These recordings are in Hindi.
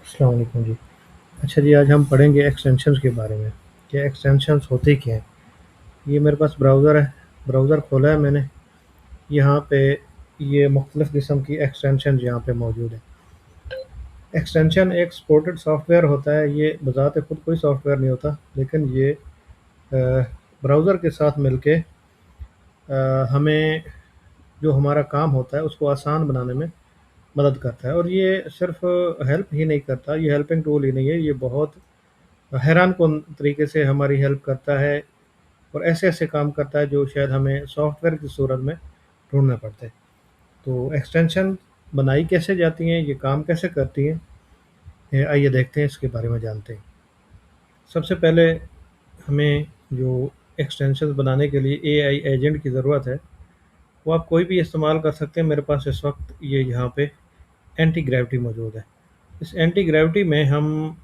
अस्सलाम वालेकुम जी। अच्छा जी, आज हम पढ़ेंगे एक्सटेंशंस के बारे में, कि एक्सटेंशंस होते क्या हैं? ये मेरे पास ब्राउज़र है, ब्राउज़र खोला है मैंने, यहाँ पे ये मुख्तलिफ़ किस्म की एक्सटेंशंस यहाँ पे मौजूद हैं। एक्सटेंशन एक सपोर्टेड सॉफ्टवेयर होता है, ये बज़ात खुद कोई सॉफ्टवेयर नहीं होता, लेकिन ये ब्राउज़र के साथ मिलके हमें जो हमारा काम होता है, उसको आसान बनाने में मदद करता है और ये सिर्फ़ हेल्प ही नहीं करता, ये हेल्पिंग टूल ही नहीं है, ये बहुत हैरानकुन तरीके से हमारी हेल्प करता है और ऐसे-ऐसे काम करता है जो शायद हमें सॉफ्टवेयर की सूरत में ढूँढने पड़ते हैं। तो एक्सटेंशन बनाई कैसे जाती हैं, ये काम कैसे करती हैं? आइए देखते हैं इसके बारे में जानते हैं। सबसे पहले हमें जो एक्सटेंशंस बनाने के लिए एआई एजेंट की ज़रूरत है, वो आप कोई भी इस्तेमाल कर सकते हैं। मेरे पास इस वक़्त ये यहाँ पे एंटी ग्रेविटी मौजूद है। इस एंटी ग्रेविटी में हम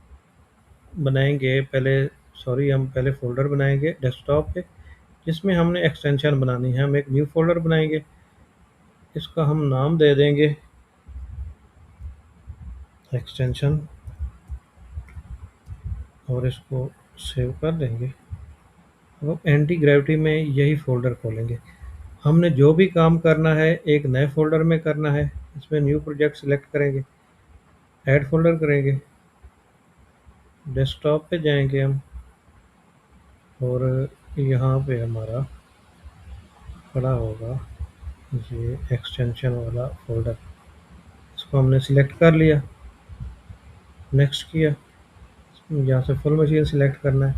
बनाएँगे पहले हम पहले फ़ोल्डर बनाएँगे डेस्कटॉप पे, जिसमें हमने एक्सटेंशन बनानी है। हम एक न्यू फ़ोल्डर बनाएँगे, इसका हम नाम दे देंगे एक्सटेंशन और इसको सेव कर देंगे। अब एंटी ग्रेविटी में यही फ़ोल्डर खोलेंगे। हमने जो भी काम करना है एक नए फ़ोल्डर में करना है, इसमें न्यू प्रोजेक्ट सेलेक्ट करेंगे, ऐड फ़ोल्डर करेंगे, डेस्कटॉप पे जाएँगे हम और यहाँ पे हमारा पड़ा होगा ये एक्सटेंशन वाला फ़ोल्डर। इसको हमने सिलेक्ट कर लिया, नेक्स्ट किया, यहाँ से फुल मशीन सिलेक्ट करना है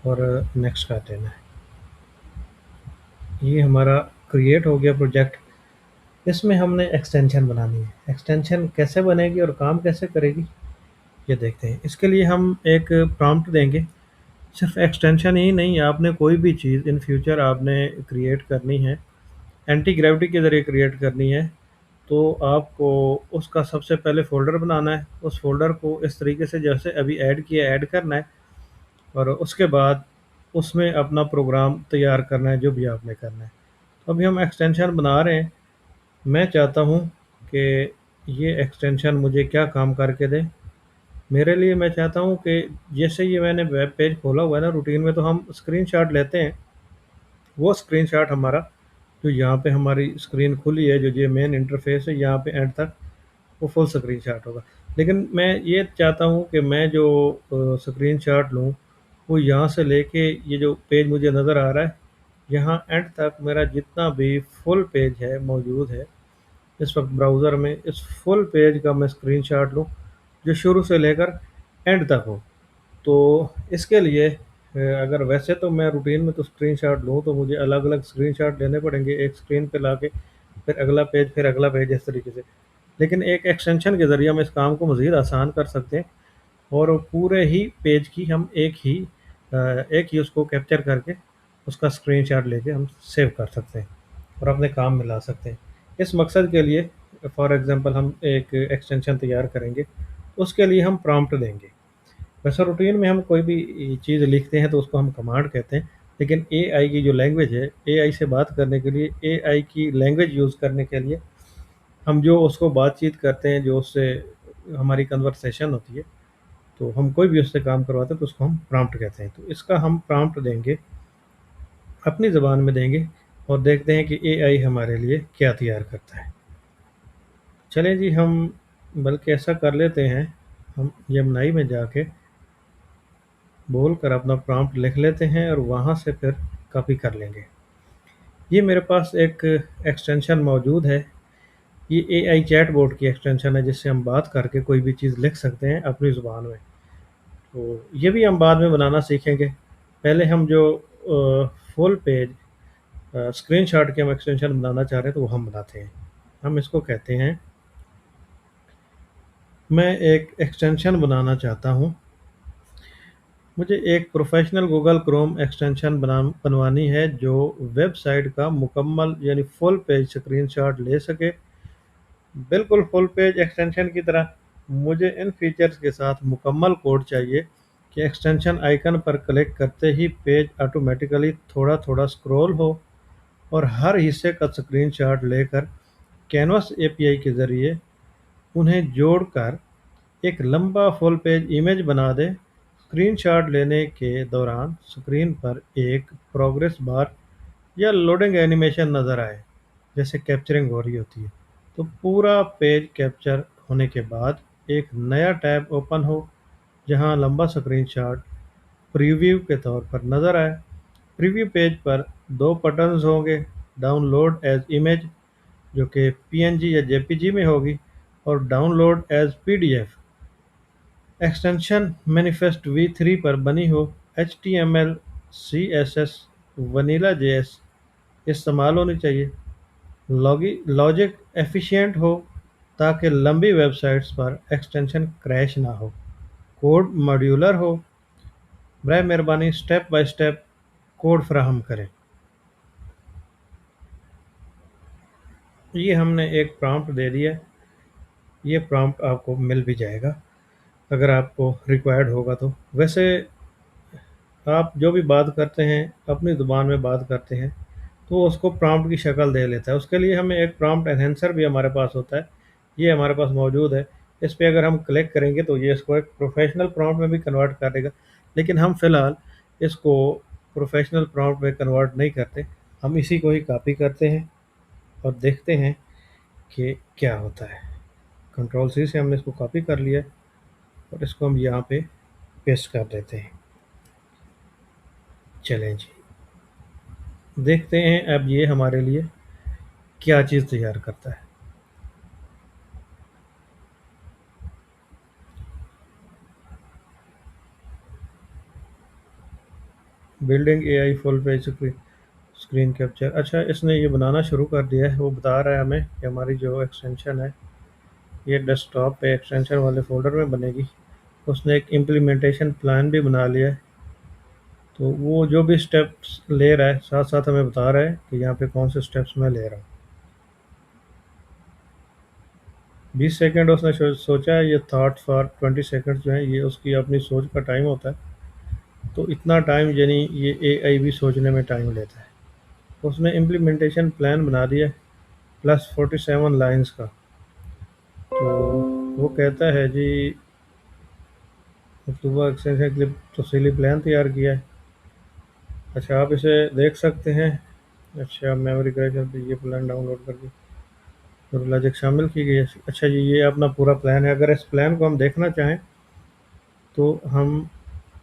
और नेक्स्ट कर देना है। ये हमारा क्रिएट हो गया प्रोजेक्ट। इसमें हमने एक्सटेंशन बनानी है। एक्सटेंशन कैसे बनेगी और काम कैसे करेगी, ये देखते हैं। इसके लिए हम एक प्रॉम्प्ट देंगे। सिर्फ एक्सटेंशन ही नहीं, आपने कोई भी चीज़ इन फ्यूचर आपने क्रिएट करनी है, एंटी ग्रेविटी के ज़रिए क्रिएट करनी है, तो आपको उसका सबसे पहले फ़ोल्डर बनाना है। उस फ़ोल्डर को इस तरीके से जैसे अभी ऐड किया, ऐड करना है और उसके बाद उसमें अपना प्रोग्राम तैयार करना है, जो भी आपने करना है। तो अभी हम एक्सटेंशन बना रहे हैं। मैं चाहता हूँ कि ये एक्सटेंशन मुझे क्या काम करके दे। मेरे लिए मैं चाहता हूँ कि जैसे ये मैंने वेब पेज खोला हुआ है ना, रूटीन में तो हम स्क्रीनशॉट लेते हैं, वो स्क्रीनशॉट हमारा जो यहाँ पे हमारी स्क्रीन खुली है, जो ये मेन इंटरफेस है, यहाँ पे एंड तक वो फुल स्क्रीनशॉट होगा। लेकिन मैं ये चाहता हूँ कि मैं जो स्क्रीनशॉट लूँ, वो यहाँ से लेके ये जो पेज मुझे नज़र आ रहा है, यहाँ एंड तक मेरा जितना भी फुल पेज है मौजूद है इस वक्त ब्राउज़र में, इस फुल पेज का मैं स्क्रीनशॉट लूँ, जो शुरू से लेकर एंड तक हो। तो इसके लिए अगर वैसे तो मैं रूटीन में तो स्क्रीनशॉट लूँ तो मुझे अलग-अलग स्क्रीनशॉट लेने पड़ेंगे, एक स्क्रीन पे लाके, फिर अगला पेज इस तरीके से। लेकिन एक एक्सटेंशन के ज़रिए हम इस काम को मज़ीद आसान कर सकते हैं और पूरे ही पेज की हम एक ही उसको कैप्चर करके उसका स्क्रीनशॉट लेके हम सेव कर सकते हैं और अपने काम में ला सकते हैं। इस मकसद के लिए फॉर एग्ज़ाम्पल हम एक एक्सटेंशन तैयार करेंगे, उसके लिए हम प्रॉम्प्ट देंगे। वैसे रूटीन में हम कोई भी चीज़ लिखते हैं तो उसको हम कमांड कहते हैं, लेकिन एआई की जो लैंग्वेज है, एआई से बात करने के लिए, एआई की लैंग्वेज यूज़ करने के लिए हम जो उसको बातचीत करते हैं, जो उससे हमारी कन्वर्सेशन होती है, तो हम कोई भी उससे काम करवाते हैं तो उसको हम प्रॉम्प्ट कहते हैं। तो इसका हम प्रॉम्प्ट देंगे, अपनी ज़बान में देंगे और देखते हैं कि एआई हमारे लिए क्या तैयार करता है। चलें जी, हम बल्कि ऐसा कर लेते हैं, हम जेमिनी में जाके बोल कर अपना प्रॉम्प्ट लिख लेते हैं और वहाँ से फिर कॉपी कर लेंगे। ये मेरे पास एक एक्सटेंशन मौजूद है, ये एआई चैटबॉट की एक्सटेंशन है जिससे हम बात करके कोई भी चीज़ लिख सकते हैं अपनी ज़ुबान में। तो ये भी हम बाद में बनाना सीखेंगे। पहले हम जो फुल पेज स्क्रीनशॉट की हम एक्सटेंशन बनाना चाह रहे हैं तो वो हम बनाते हैं। हम इसको कहते हैं, मैं एक एक्सटेंशन बनाना चाहता हूँ। मुझे एक प्रोफ़ेशनल गूगल क्रोम एक्सटेंशन बनवानी है जो वेबसाइट का मुकम्मल यानी फुल पेज स्क्रीनशॉट ले सके। बिल्कुल फुल पेज एक्सटेंशन की तरह मुझे इन फीचर्स के साथ मुकम्मल कोड चाहिए कि एक्सटेंशन आइकन पर क्लिक करते ही पेज ऑटोमेटिकली थोड़ा-थोड़ा स्क्रॉल हो और हर हिस्से का स्क्रीनशॉट लेकर कैनवास एपीआई के ज़रिए उन्हें जोड़कर एक लंबा फुल पेज इमेज बना दे। स्क्रीनशॉट लेने के दौरान स्क्रीन पर एक प्रोग्रेस बार या लोडिंग एनिमेशन नज़र आए, जैसे कैप्चरिंग हो रही होती है। तो पूरा पेज कैप्चर होने के बाद एक नया टैब ओपन हो, जहां लंबा स्क्रीनशॉट प्रीव्यू के तौर पर नज़र आए। प्रीव्यू पेज पर दो बटन्स होंगे, डाउनलोड एज इमेज जो कि पीएनजी या जेपीजी में होगी, और download as PDF. Extension manifest v3 पर बनी हो, HTML CSS वनीला जेएस इस्तेमाल होनी चाहिए। लॉजिक एफिशिएंट हो ताकि लंबी वेबसाइट्स पर एक्सटेंशन क्रैश ना हो। कोड मॉड्यूलर हो, बर मेहरबानी स्टेप बाय स्टेप कोड फ्राहम करें। ये हमने एक प्रॉम्प्ट दे दिया। ये प्रॉम्प्ट आपको मिल भी जाएगा अगर आपको रिक्वायर्ड होगा तो। वैसे आप जो भी बात करते हैं, अपनी ज़ुबान में बात करते हैं, तो वो उसको प्रॉम्प्ट की शक्ल दे लेता है। उसके लिए हमें एक प्रॉम्प्ट एनहेंसर भी हमारे पास होता है, ये हमारे पास मौजूद है। इस पे अगर हम क्लिक करेंगे तो ये इसको एक प्रोफेशनल प्रॉम्प्ट में भी कन्वर्ट कर देगा, लेकिन हम फ़िलहाल इसको प्रोफेशनल प्रॉम्प्ट में कन्वर्ट नहीं करते। हम इसी को ही कॉपी करते हैं और देखते हैं कि क्या होता है। कंट्रोल सी से हमने इसको कॉपी कर लिया और इसको हम यहाँ पे पेस्ट कर देते हैं। चलें जी, देखते हैं अब ये हमारे लिए क्या चीज़ तैयार करता है। Building AI full page screen capture. अच्छा, इसने ये बनाना शुरू कर दिया है। वो बता रहा है हमें कि हमारी जो एक्सटेंशन है ये डेस्कटॉप पे एक्सटेंशन वाले फ़ोल्डर में बनेगी। उसने एक इम्प्लीमेंटेशन प्लान भी बना लिया है। तो वो जो भी स्टेप्स ले रहा है साथ साथ हमें बता रहा है कि यहाँ पे कौन से स्टेप्स मैं ले रहा हूँ। 20 सेकंड उसने सोचा है। ये थाट फॉर 20 सेकंड जो है ये उसकी अपनी सोच का टाइम होता है। तो इतना टाइम यानी ये एआई भी सोचने में टाइम लेता है। उसने इम्प्लीमेंटेशन प्लान बना दिया है प्लस 47 लाइंस का। तो वो कहता है जी अक्टूबर एक्सटेंशन के लिए तफसीली प्लान तैयार किया है। अच्छा, आप इसे देख सकते हैं। अच्छा, मेमोरी करेक्शन पे ये प्लान डाउनलोड करके और लॉजिक शामिल की गई है। अच्छा जी, ये अपना पूरा प्लान है। अगर इस प्लान को हम देखना चाहें तो हम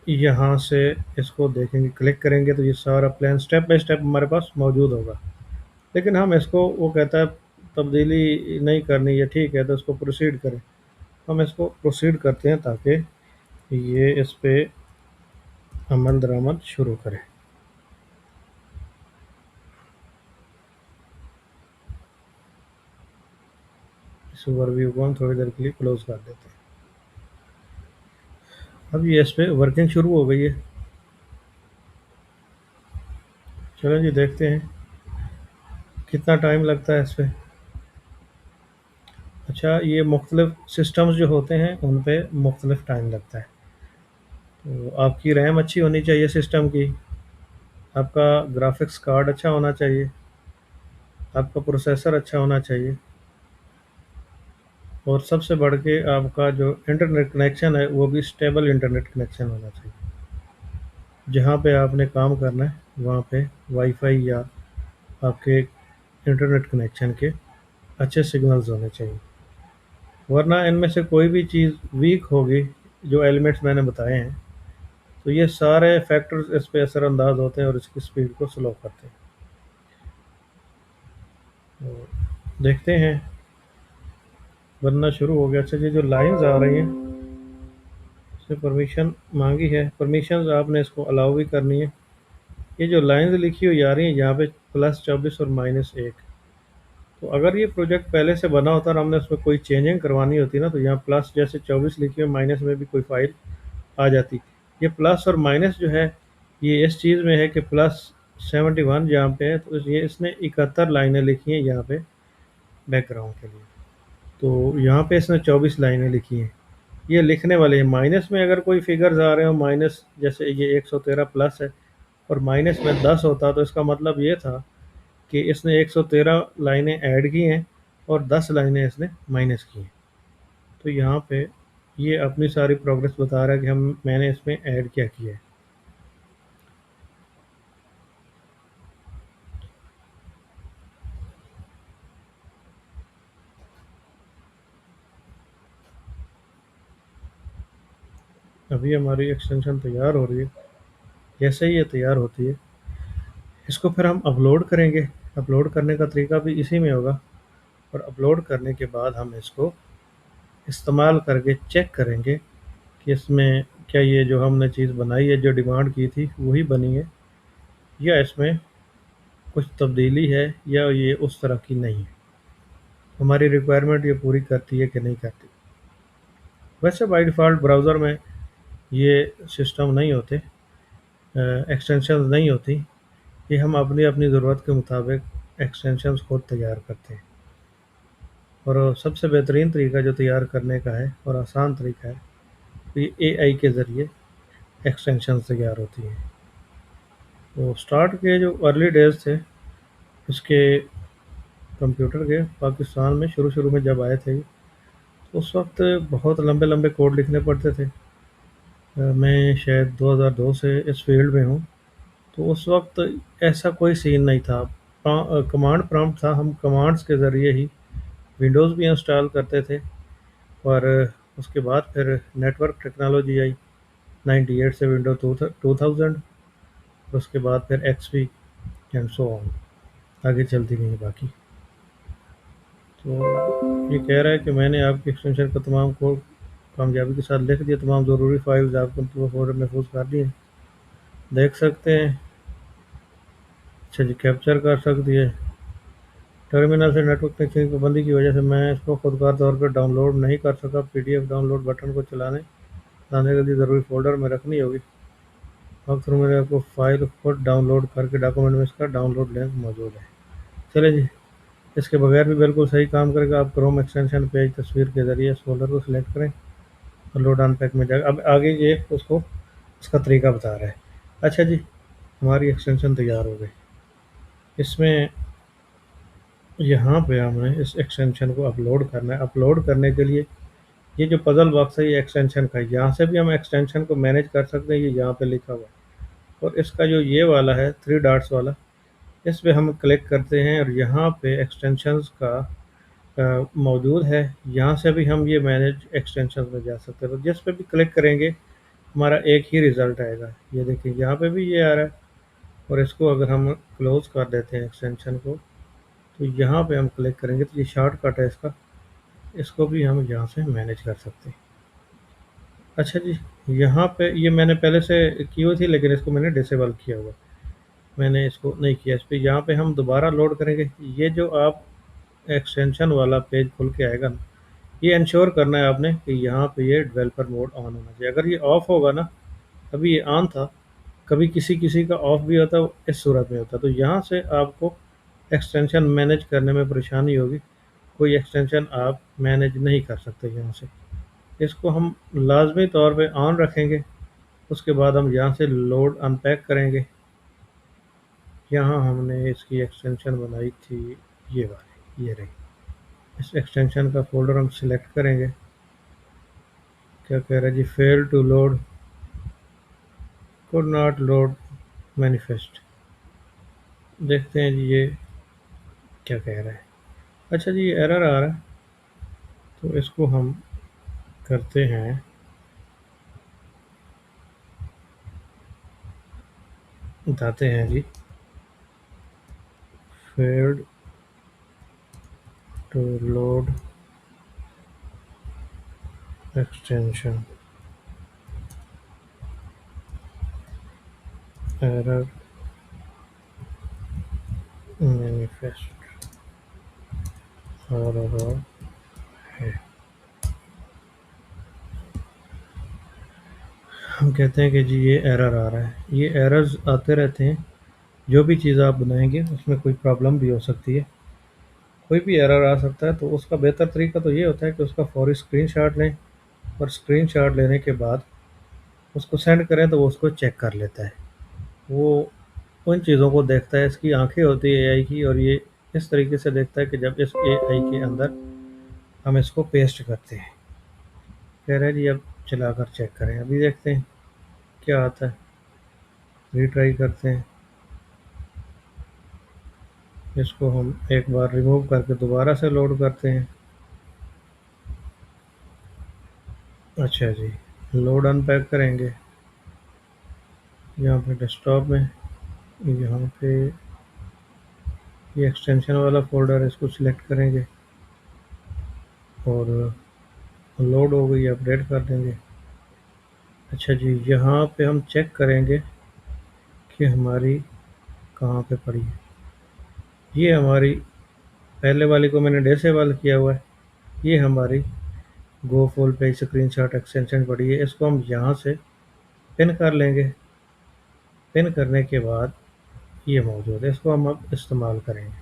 यहाँ से इसको देखेंगे, क्लिक करेंगे तो ये सारा प्लान स्टेप बाय स्टेप हमारे पास मौजूद होगा। लेकिन हम इसको, वो कहता है तब्दीली नहीं करनी है, ठीक है तो इसको प्रोसीड करें। हम इसको प्रोसीड करते हैं ताकि ये इस पे अमल दरामद शुरू करें। इस ओवरव्यू को हम थोड़ी देर के लिए क्लोज कर देते हैं। अब ये इस पे वर्किंग शुरू हो गई है। चलो जी, देखते हैं कितना टाइम लगता है इस पे। अच्छा, ये मुख्तलिफ सिस्टम्स जो होते हैं उन पे मुख्तलिफ टाइम लगता है। तो आपकी रैम अच्छी होनी चाहिए सिस्टम की, आपका ग्राफिक्स कार्ड अच्छा होना चाहिए, आपका प्रोसेसर अच्छा होना चाहिए, और सबसे बढ़ के आपका जो इंटरनेट कनेक्शन है वो भी स्टेबल इंटरनेट कनेक्शन होना चाहिए। जहाँ पे आपने काम करना है वहाँ पे वाईफाई या आपके इंटरनेट कनेक्शन के अच्छे सिग्नल्स होने चाहिए, वरना इनमें से कोई भी चीज़ वीक होगी। जो एलिमेंट्स मैंने बताए हैं, तो ये सारे फैक्टर्स इस पे असरअंदाज होते हैं और इसकी स्पीड को स्लो करते हैं। तो देखते हैं, बनना शुरू हो गया। अच्छा जी, जो लाइंस आ रही हैं इसने परमिशन मांगी है। परमिशन आपने इसको अलाउ भी करनी है। ये जो लाइंस लिखी हुई आ रही हैं यहाँ पे +24 और -1, तो अगर ये प्रोजेक्ट पहले से बना होता और हमने उसमें कोई चेंजिंग करवानी होती ना, तो यहाँ प्लस जैसे 24 लिखी हुई, माइनस में भी कोई फाइल आ जाती। ये प्लस और माइनस जो है ये इस चीज़ में है कि +71 जहाँ पे है, तो ये इसने 71 लाइनें लिखी हैं यहाँ पे बैकग्राउंड के लिए। तो यहाँ पे इसने 24 लाइनें लिखी हैं। ये लिखने वाले हैं। माइनस में अगर कोई फिगर्स आ रहे हो, माइनस जैसे ये 113 प्लस है और माइनस में 10 होता, तो इसका मतलब ये था कि इसने 113 लाइनें ऐड की हैं और 10 लाइनें इसने माइनस की हैं। तो यहाँ पे ये अपनी सारी प्रोग्रेस बता रहा है कि हम मैंने इसमें ऐड क्या किया है। अभी हमारी एक्सटेंशन तैयार हो रही है। जैसे ही ये तैयार होती है, इसको फिर हम अपलोड करेंगे। अपलोड करने का तरीका भी इसी में होगा, और अपलोड करने के बाद हम इसको इस्तेमाल करके चेक करेंगे कि इसमें क्या ये जो हमने चीज़ बनाई है, जो डिमांड की थी वही बनी है, या इसमें कुछ तब्दीली है, या ये उस तरह की नहीं है, हमारी रिक्वायरमेंट ये पूरी करती है कि नहीं करती। वैसे बाय डिफ़ॉल्ट ब्राउज़र में ये सिस्टम नहीं होते, एक्सटेंशन नहीं होती। ये हम अपनी अपनी ज़रूरत के मुताबिक एक्सटेंशंस खुद तैयार करते हैं। और सबसे बेहतरीन तरीका जो तैयार करने का है और आसान तरीका है, तो ये एआई के ज़रिए एक्सटेंशंस तैयार होती हैं। तो स्टार्ट के जो अर्ली डेज़ थे उसके कंप्यूटर के, पाकिस्तान में शुरू शुरू में जब आए थे, तो उस वक्त बहुत लंबे लंबे कोड लिखने पड़ते थे। मैं शायद 2002 से इस फील्ड में हूँ। तो उस वक्त ऐसा कोई सीन नहीं था। कमांड प्रॉम्प्ट था, हम कमांड्स के ज़रिए ही विंडोज़ भी इंस्टॉल करते थे। और उसके बाद फिर नेटवर्क टेक्नोलॉजी आई 98 से विंडो 2000। उसके बाद फिर एक्सपी एंड सो ऑन, आगे चलती गई बाकी। तो ये कह रहा है कि मैंने आपकी एक्सटेंशन का तमाम कोड कामयाबी के साथ लिख दिया, तमाम ज़रूरी फाइल्स आपको फोल्डर महफूज कर दिए, देख सकते हैं। अच्छा जी, कैप्चर कर सकती है। टर्मिनल से नेटवर्क कनेक्शन की पाबंदी की वजह से मैं इसको खुदकार तौर पर डाउनलोड नहीं कर सका। पीडीएफ डाउनलोड बटन को लाने के लिए ज़रूरी फ़ोल्डर में रखनी होगी। वक्त मेरे आपको फ़ाइल खुद डाउनलोड करके डॉक्यूमेंट में इसका डाउनलोड लिंक मौजूद है। चलिए जी, इसके बगैर भी बिल्कुल सही काम करेगा। आप क्रोम एक्सटेंशन पेज तस्वीर के ज़रिए इस फ़ोल्डर को सिलेक्ट करें और लोड अनपैक में जाकर अब आगे ये उसको इसका तरीका बता रहा है। अच्छा जी, हमारी एक्सटेंशन तैयार हो गई। इसमें यहाँ पे हमने इस एक्सटेंशन को अपलोड करना है। अपलोड करने के लिए ये जो पज़ल बॉक्स है ये एक्सटेंशन का है। यहाँ से भी हम एक्सटेंशन को मैनेज कर सकते हैं, ये यहाँ पे लिखा हुआ है। और इसका जो ये वाला है 3 डॉट्स वाला, इस पे हम क्लिक करते हैं और यहाँ पे एक्सटेंशंस का मौजूद है। यहाँ से भी हम ये मैनेज एक्सटेंशंस में जा सकते हैं। तो जिस पे भी क्लिक करेंगे हमारा एक ही रिज़ल्ट आएगा। ये देखिए यहाँ पे भी ये आ रहा है। और इसको अगर हम क्लोज़ कर देते हैं एक्सटेंशन को, तो यहाँ पे हम क्लिक करेंगे तो ये शॉर्टकट है इसका, इसको भी हम यहाँ से मैनेज कर सकते हैं। अच्छा जी, यहाँ पे ये मैंने पहले से की हुई थी, लेकिन इसको मैंने डिसेबल किया हुआ, मैंने इसको नहीं किया। इस पे यहाँ पे हम दोबारा लोड करेंगे। ये जो आप एक्सटेंशन वाला पेज खुल के आएगा ना, ये इंश्योर करना है आपने कि यहाँ पे ये डेवलपर मोड ऑन होना चाहिए। अगर ये ऑफ होगा ना, अभी ये ऑन था, कभी किसी किसी का ऑफ भी होता है, इस सूरत में होता है, तो यहाँ से आपको एक्सटेंशन मैनेज करने में परेशानी होगी। कोई एक्सटेंशन आप मैनेज नहीं कर सकते यहाँ से। इसको हम लाजमी तौर पे ऑन रखेंगे। उसके बाद हम यहाँ से लोड अनपैक करेंगे। यहाँ हमने इसकी एक्सटेंशन बनाई थी, ये वाली, ये रही। इस एक्सटेंशन का फ़ोल्डर हम सिलेक्ट करेंगे। क्या कह रहा है जी, fail to load, could not load manifest. देखते हैं जी ये क्या कह रहा है। अच्छा जी, ये एरर आ रहा है, तो इसको हम करते हैं, बताते हैं जी, failed to load extension, error manifest आ रहा है। हम कहते हैं कि जी ये एरर आ रहा है। ये एरर्स आते रहते हैं, जो भी चीज़ आप बनाएंगे उसमें कोई प्रॉब्लम भी हो सकती है, कोई भी एरर आ सकता है। तो उसका बेहतर तरीका तो ये होता है कि उसका फौरी स्क्रीनशॉट लें, और स्क्रीनशॉट लेने के बाद उसको सेंड करें, तो वो उसको चेक कर लेता है। वो उन चीज़ों को देखता है, इसकी आंखें होती है एआई की, और ये इस तरीके से देखता है कि जब इस एआई के अंदर हम इसको पेस्ट करते हैं, कह रहा है जी अब चलाकर चेक करें, अभी देखते हैं क्या आता है। रीट्राई करते हैं, इसको हम एक बार रिमूव करके दोबारा से लोड करते हैं। अच्छा जी, लोड अनपैक करेंगे। यहाँ पे डेस्कटॉप में, यहाँ पे ये एक्सटेंशन वाला फ़ोल्डर है, इसको सिलेक्ट करेंगे और लोड हो गई, अपडेट कर देंगे। अच्छा जी, यहाँ पे हम चेक करेंगे कि हमारी कहाँ पे पड़ी है। ये हमारी पहले वाली को मैंने डिसेबल किया हुआ है। ये हमारी go full page screenshot extension पड़ी है, इसको हम यहाँ से पिन कर लेंगे। पिन करने के बाद ये मौजूद है, इसको हम अब इस्तेमाल करेंगे।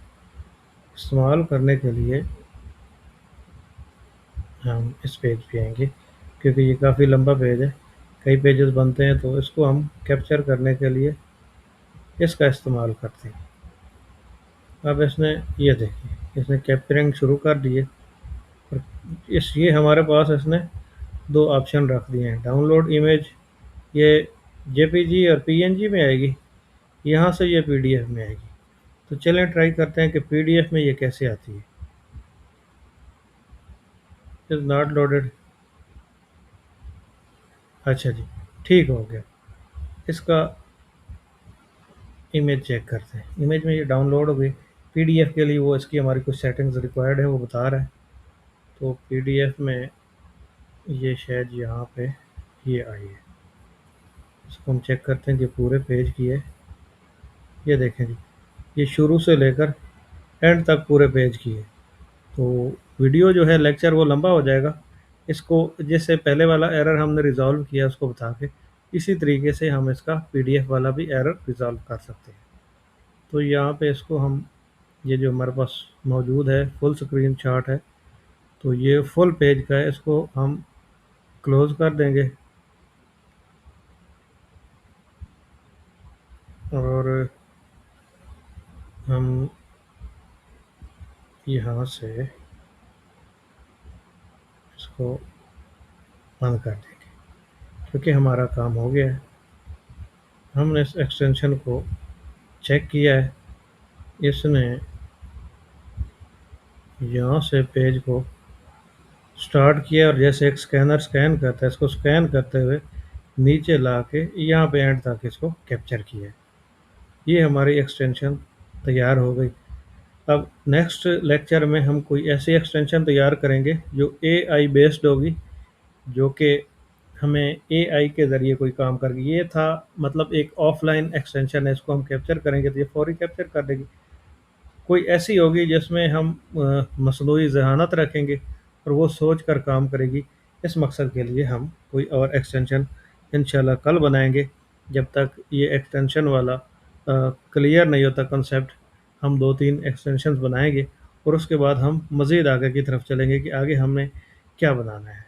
इस्तेमाल करने के लिए हम इस पेज पे आएंगे, क्योंकि ये काफ़ी लंबा पेज है, कई पेजेस बनते हैं, तो इसको हम कैप्चर करने के लिए इसका इस्तेमाल करते हैं। अब इसने, ये देखिए, इसने कैप्चरिंग शुरू कर दी है। और ये हमारे पास इसने दो ऑप्शन रख दिए हैं, डाउनलोड इमेज, ये जेपीजी और पीएनजी में आएगी, यहाँ से ये पीडीएफ में आएगी। तो चलें ट्राई करते हैं कि पीडीएफ में ये कैसे आती है। Is not loaded. अच्छा जी, ठीक हो गया। इसका इमेज चेक करते हैं। इमेज में ये डाउनलोड हो गई। पीडीएफ के लिए वो इसकी हमारी कुछ सेटिंग्स रिक्वायर्ड है, वो बता रहा है। तो पीडीएफ में ये शायद यहाँ पे ये आई है। इसको हम चेक करते हैं कि पूरे पेज की है। ये देखें जी, ये शुरू से लेकर एंड तक पूरे पेज की है। तो वीडियो जो है लेक्चर वो लंबा हो जाएगा। इसको जैसे पहले वाला एरर हमने रिज़ॉल्व किया उसको बता के, इसी तरीके से हम इसका पीडीएफ वाला भी एरर रिज़ॉल्व कर सकते हैं। तो यहाँ पे इसको हम, ये जो हमारे पास मौजूद है फुल स्क्रीन शॉट है, तो ये फुल पेज का है, इसको हम क्लोज़ कर देंगे और हम यहाँ से इसको बंद कर देंगे, क्योंकि हमारा काम हो गया है। हमने इस एक्सटेंशन को चेक किया है, इसने यहाँ से पेज को स्टार्ट किया और जैसे एक स्कैनर स्कैन करता है, इसको स्कैन करते हुए नीचे ला के यहाँ पे एंड तक इसको कैप्चर किया। ये हमारी एक्सटेंशन तैयार हो गई। अब नेक्स्ट लेक्चर में हम कोई ऐसी एक्सटेंशन तैयार करेंगे जो एआई बेस्ड होगी, जो कि हमें एआई के ज़रिए कोई काम करेगी। ये था मतलब एक ऑफलाइन एक्सटेंशन है, इसको हम कैप्चर करेंगे तो ये फौरी कैप्चर कर देगी। कोई ऐसी होगी जिसमें हम मसनूई ज़हानत रखेंगे और वो सोच कर काम करेगी। इस मकसद के लिए हम कोई और एक्सटेंशन इंशाल्लाह कल बनाएंगे। जब तक ये एक्सटेंशन वाला क्लियर नहीं होता कंसेप्ट, हम 2-3 एक्सटेंशंस बनाएंगे और उसके बाद हम मज़ीद आगे की तरफ चलेंगे कि आगे हमने क्या बनाना है।